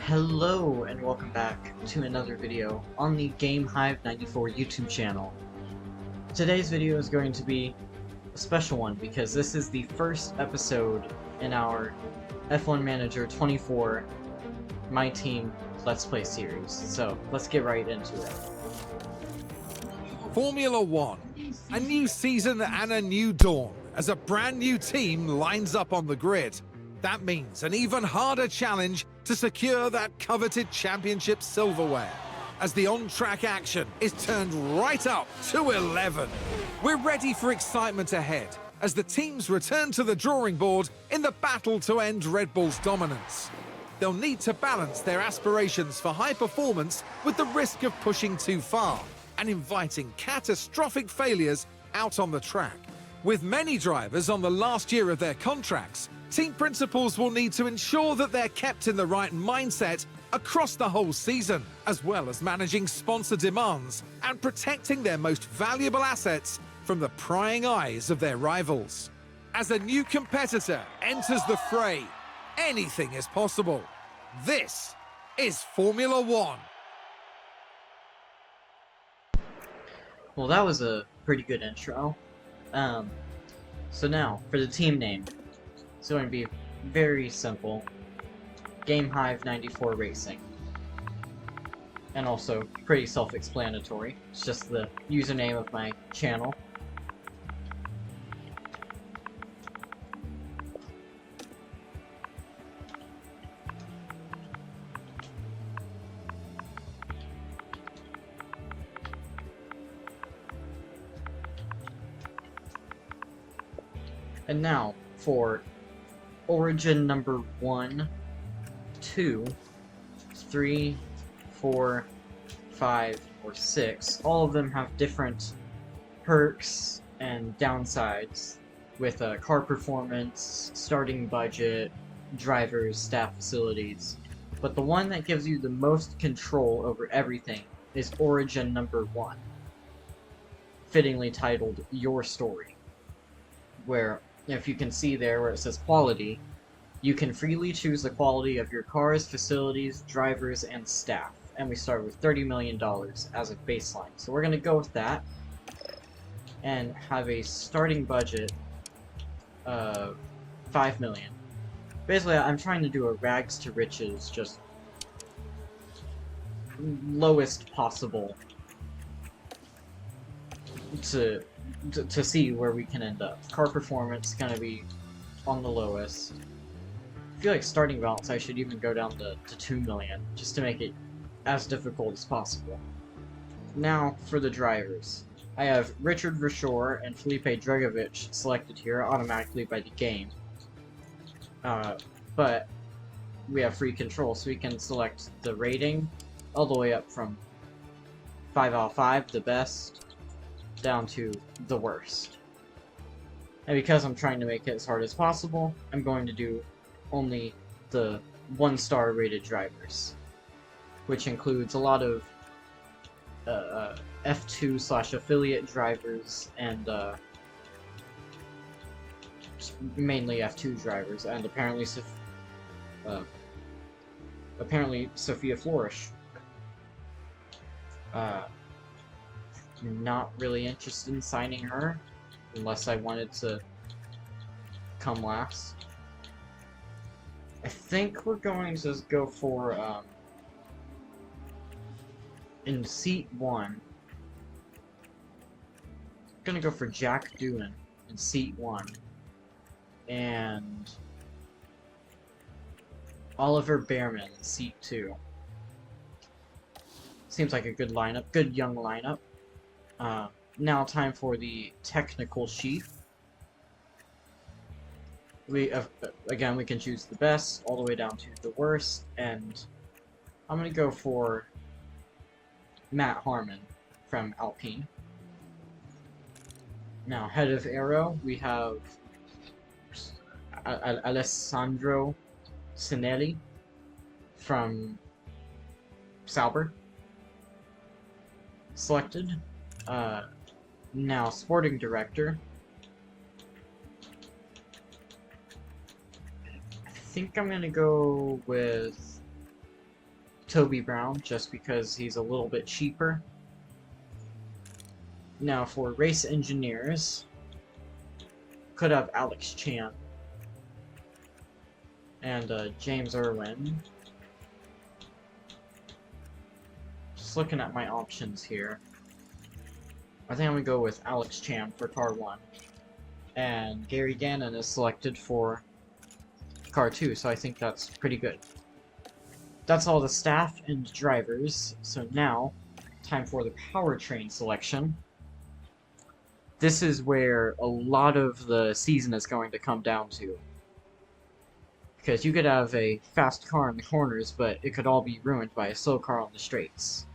Hello and welcome back to another video on the GameHive94 YouTube channel. Today's video is going to be a special one because this is the first episode in our F1 Manager 24 My Team Let's Play series. So let's get right into it. Formula One, a new season and a new dawn as a brand new team lines up on the grid. That means an even harder challenge to secure that coveted championship silverware, as the on-track action is turned right up to 11. We're ready for excitement ahead as the teams return to the drawing board in the battle to end Red Bull's dominance. They'll need to balance their aspirations for high performance with the risk of pushing too far and inviting catastrophic failures out on the track. With many drivers on the last year of their contracts, team principals will need to ensure that they're kept in the right mindset across the whole season, as well as managing sponsor demands and protecting their most valuable assets from the prying eyes of their rivals. As a new competitor enters the fray, anything is possible. This is Formula One. Well, that was a pretty good intro. So now, for the team name. It's going to be very simple. GameHive94 Racing. And also pretty self-explanatory. It's just the username of my channel. And now for origin number 1, 2, 3, 4, 5, or 6. All of them have different perks and downsides with car performance, starting budget, drivers, staff facilities. But the one that gives you the most control over everything is origin number 1, fittingly titled Your Story, where if you can see there where it says quality, you can freely choose the quality of your cars, facilities, drivers, and staff. And we start with $30 million as a baseline. So we're going to go with that and have a starting budget of $5 million. Basically, I'm trying to do a rags to riches, just lowest possible to see where we can end up. Car performance is going to be on the lowest. I feel like starting balance I should even go down to 2 million, just to make it as difficult as possible. Now, for the drivers. I have Richard Verschoor and Felipe Drugovich selected here automatically by the game. But we have free control, so we can select the rating all the way up from 5 out of 5, the best, down to the worst. And because I'm trying to make it as hard as possible, I'm going to do only the 1-star rated drivers, which includes a lot of F2 / affiliate drivers and mainly F2 drivers, and apparently Sophia Flourish. Not really interested in signing her, unless I wanted to come last. I think we're going to go for, in seat 1, I'm gonna go for Jack Doohan in seat 1, and Oliver Behrman in seat 2. Seems like a good lineup, good young lineup. Now time for the technical sheet. Again, we can choose the best all the way down to the worst, and I'm gonna go for Matt Harmon from Alpine. Now, head of Aero, we have Alessandro Sinelli from Sauber selected. Now, sporting director, I think I'm gonna go with Toby Brown, just because he's a little bit cheaper. Now for race engineers, could have Alex Chan and James Irwin. Just looking at my options here. I think I'm gonna go with Alex Chan for car 1. And Gary Gannon is selected for car 2, so I think that's pretty good. That's all the staff and drivers, so now, time for the powertrain selection. This is where a lot of the season is going to come down to. Because you could have a fast car in the corners, but it could all be ruined by a slow car on the straights.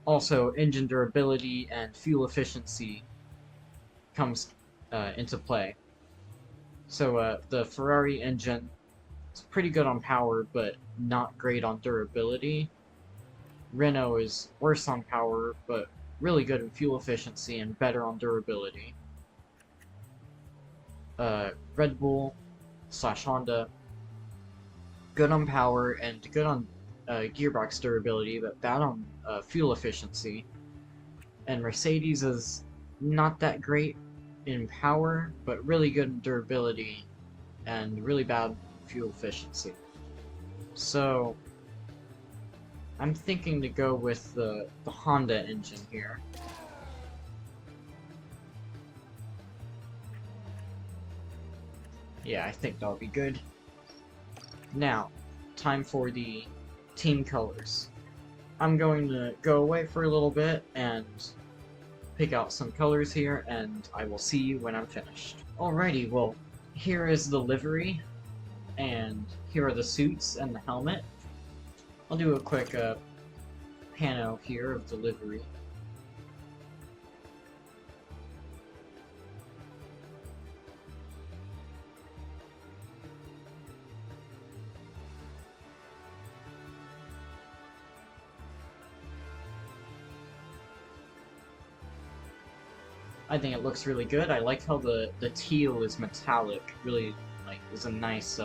Also, engine durability and fuel efficiency comes into play. So the Ferrari engine is pretty good on power, but not great on durability. Renault is worse on power, but really good in fuel efficiency and better on durability. Red Bull / Honda, good on power and good on gearbox durability, but bad on fuel efficiency. And Mercedes is not that great in power, but really good in durability and really bad fuel efficiency. So I'm thinking to go with the Honda engine here. Yeah, I think that'll be good. Now, time for the team colors. I'm going to go away for a little bit and pick out some colors here, and I will see you when I'm finished. Alrighty, well, here is the livery, and here are the suits and the helmet. I'll do a quick pano here of the livery. I think it looks really good. I like how the teal is metallic. Really, like, is a nice,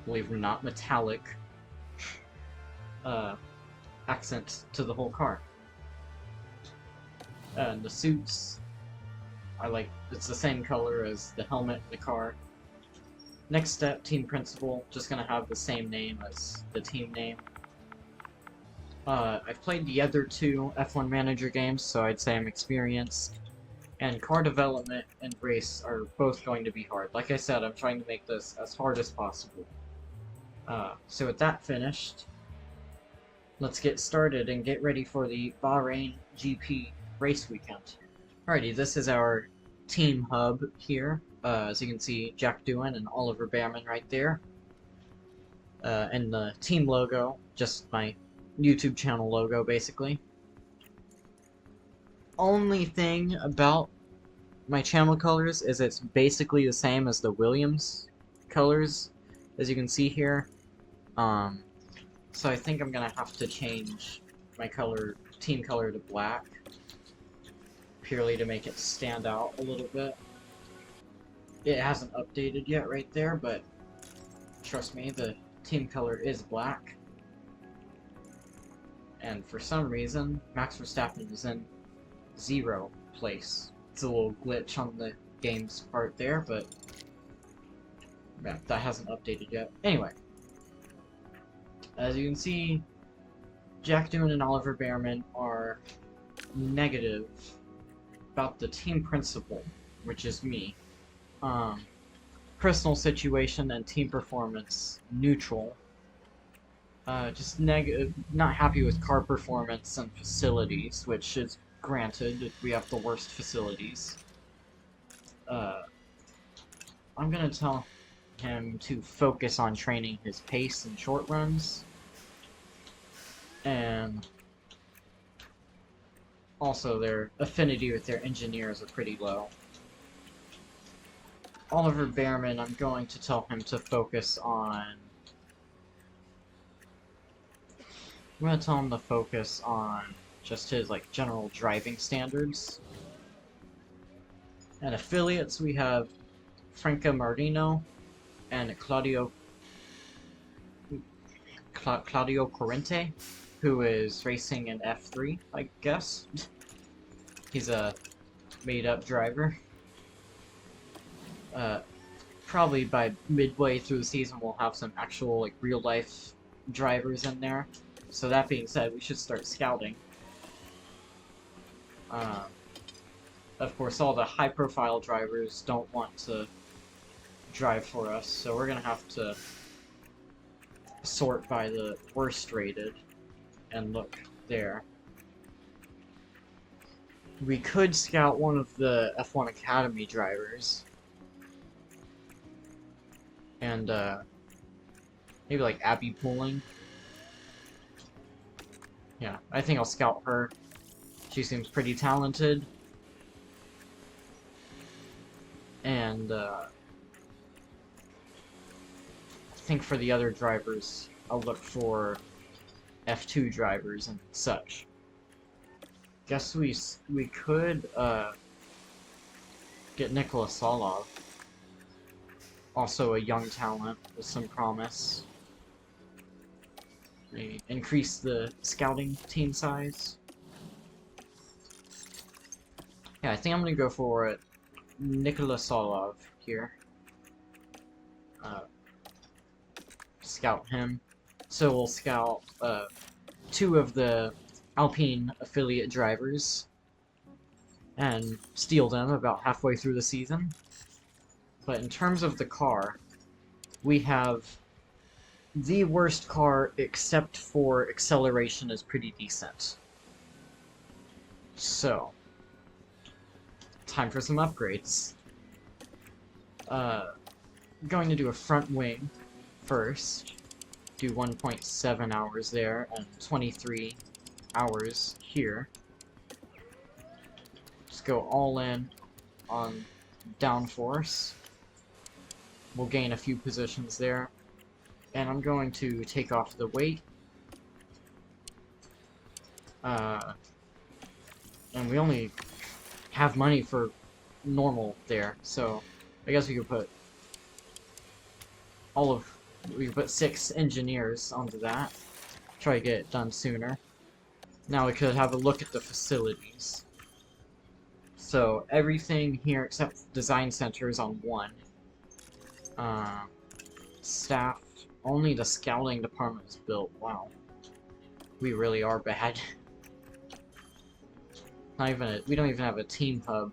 believe it or not, metallic accent to the whole car. And the suits, I like, it's the same color as the helmet in the car. Next step, team principal, just gonna have the same name as the team name. I've played the other 2 F1 Manager games, so I'd say I'm experienced. And car development and race are both going to be hard. Like I said, I'm trying to make this as hard as possible. So with that finished, let's get started and get ready for the Bahrain GP race weekend. Alrighty, this is our team hub here. As you can see, Jack Doohan and Oliver Behrman right there. And the team logo, just my YouTube channel logo, basically. Only thing about my channel colors is it's basically the same as the Williams colors, as you can see here. So I think I'm gonna have to change my team color to black, purely to make it stand out a little bit. It hasn't updated yet right there, but trust me, the team color is black. And for some reason, Max Verstappen is in 0 place. It's a little glitch on the game's part there, but yeah, that hasn't updated yet. Anyway, as you can see, Jack Doohan and Oliver Behrman are negative about the team principal, which is me. Personal situation and team performance, neutral. Just negative, not happy with car performance and facilities, which is granted, we have the worst facilities. I'm gonna tell him to focus on training his pace in short runs, and also their affinity with their engineers are pretty low. Oliver Behrman, I'm going to tell him to focus on... I'm going to tell him to focus on just his, like, general driving standards. And affiliates, we have Franca Marino and Claudio Claudio Corrente, who is racing in F3, I guess. He's a made-up driver. Probably by midway through the season we'll have some actual, like, real-life drivers in there. So that being said, we should start scouting. Of course, all the high-profile drivers don't want to drive for us, so we're gonna have to sort by the worst rated and look there. We could scout one of the F1 Academy drivers. And, maybe like Abby Pooling. Yeah, I think I'll scout her. She seems pretty talented. And, I think for the other drivers, I'll look for F2 drivers and such. Guess we could, get Nikola Solov. Also a young talent with some promise. Maybe increase the scouting team size. Yeah, I think I'm gonna go for Nikola Solov here. Scout him. So we'll scout 2 of the Alpine affiliate drivers and steal them about halfway through the season. But in terms of the car, we have the worst car except for acceleration is pretty decent. So, time for some upgrades. Going to do a front wing first. Do 1.7 hours there and 23 hours here. Just go all in on downforce. We'll gain a few positions there. And I'm going to take off the weight. And we only have money for normal there, so I guess we could put we could put 6 engineers onto that. Try to get it done sooner. Now we could have a look at the facilities. So everything here except design center is on 1. Staff, only the scouting department is built. Wow. We really are bad. We don't even have a team hub.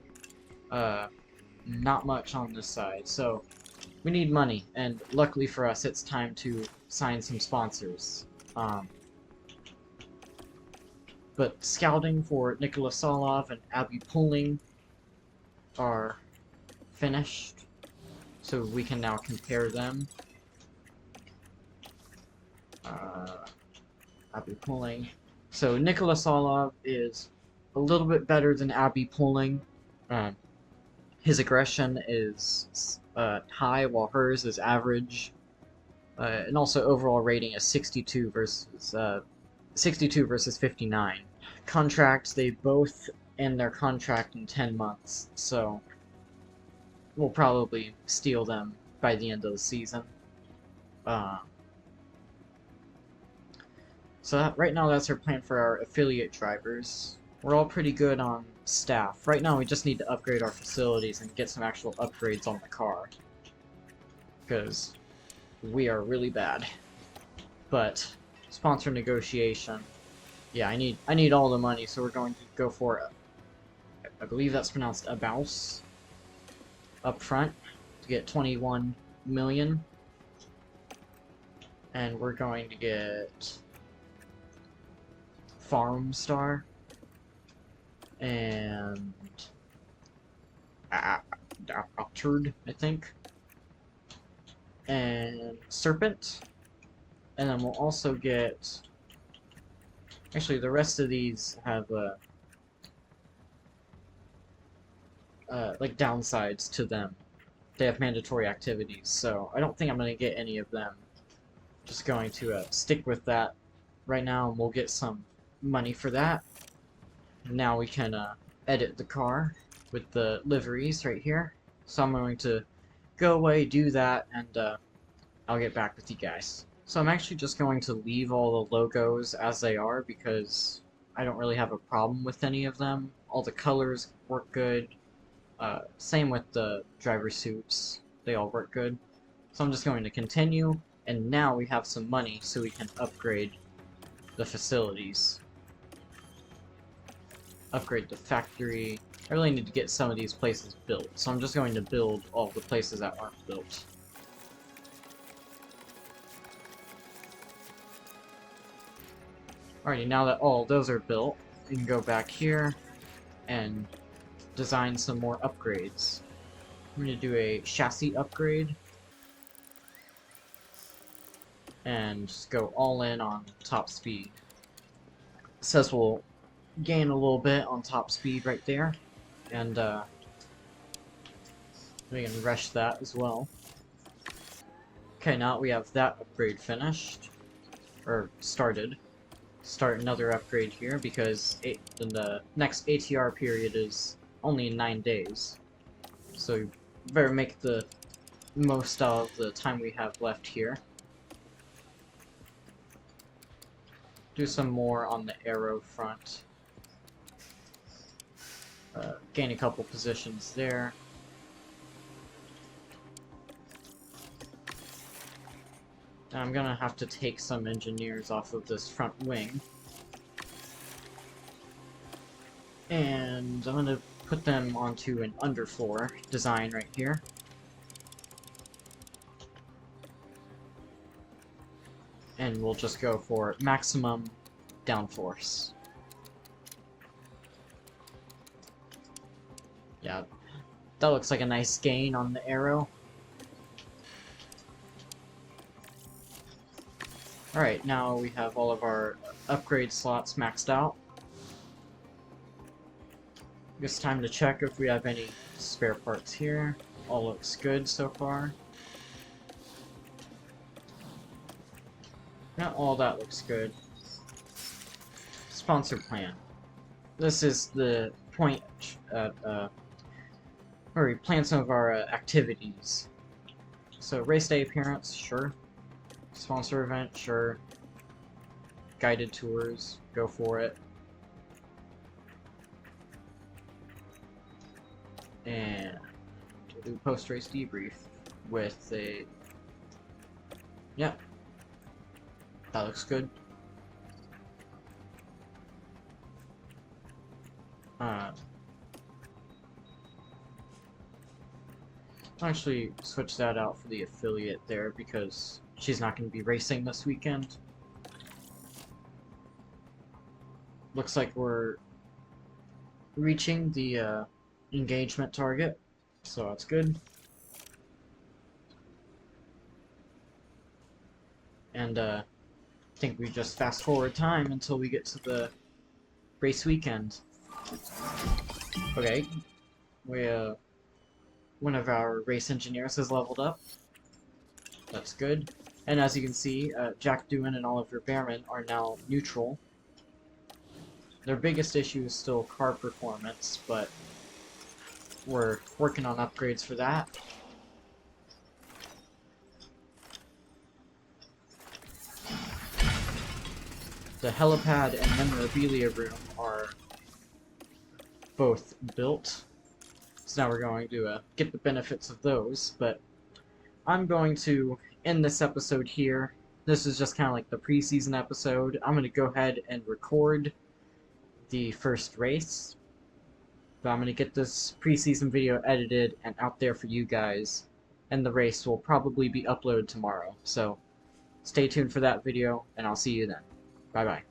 Not much on this side, so we need money, and luckily for us, it's time to sign some sponsors. But scouting for Nikola Solov and Abby Pooling are finished, so we can now compare them. Abby Pooling. So Nikola Solov is a little bit better than Abby Pooling. His aggression is high, while hers is average. And also overall rating is 62 versus 59. Contracts, they both end their contract in 10 months, so we'll probably steal them by the end of the season. So right now that's our plan for our affiliate drivers. We're all pretty good on staff. Right now we just need to upgrade our facilities and get some actual upgrades on the car, because we are really bad. But sponsor negotiation, yeah, I need all the money, so we're going to go for I believe that's pronounced Abaus up front to get 21 million, and we're going to get Farm Star and Octurd, I think, and Serpent, and then we'll also get, actually the rest of these have like downsides to them. They have mandatory activities, so I don't think I'm going to get any of them. Just going to stick with that right now, and we'll get some money for that. Now we can edit the car with the liveries right here. So I'm going to go away, do that, and I'll get back with you guys. So I'm actually just going to leave all the logos as they are because I don't really have a problem with any of them. All the colors work good. Same with the driver suits. They all work good. So I'm just going to continue, and now we have some money so we can upgrade the facilities. Upgrade the factory. I really need to get some of these places built, so I'm just going to build all the places that aren't built. Alrighty, now that all those are built, we can go back here and design some more upgrades. I'm going to do a chassis upgrade and just go all in on top speed. It says we'll gain a little bit on top speed right there, and we can rush that as well. Okay, now that we have that upgrade finished, or started, start another upgrade here because the next ATR period is only in 9 days. So you better make the most out of the time we have left here. Do some more on the aero front. Gain a couple positions there. Now I'm gonna have to take some engineers off of this front wing. And I'm gonna put them onto an underfloor design right here. And we'll just go for maximum downforce. Yeah, that looks like a nice gain on the aero. Alright, now we have all of our upgrade slots maxed out. It's time to check if we have any spare parts here. All looks good so far. Not all that looks good. Sponsor plan. This is the point at where we plan some of our activities. So race day appearance, sure. Sponsor event, sure. Guided tours, go for it. And we'll do post-race debrief with a... yeah. That looks good. I'll actually switch that out for the affiliate there because she's not going to be racing this weekend. Looks like we're reaching the engagement target, so that's good. And I think we just fast forward time until we get to the race weekend. Okay, one of our race engineers has leveled up. That's good. And as you can see, Jack Doohan and Oliver Behrman are now neutral. Their biggest issue is still car performance, but we're working on upgrades for that. The helipad and memorabilia room are both built. So now we're going to get the benefits of those, but I'm going to end this episode here. This is just kind of like the preseason episode. I'm going to go ahead and record the first race. But I'm going to get this preseason video edited and out there for you guys. And the race will probably be uploaded tomorrow. So stay tuned for that video, and I'll see you then. Bye-bye.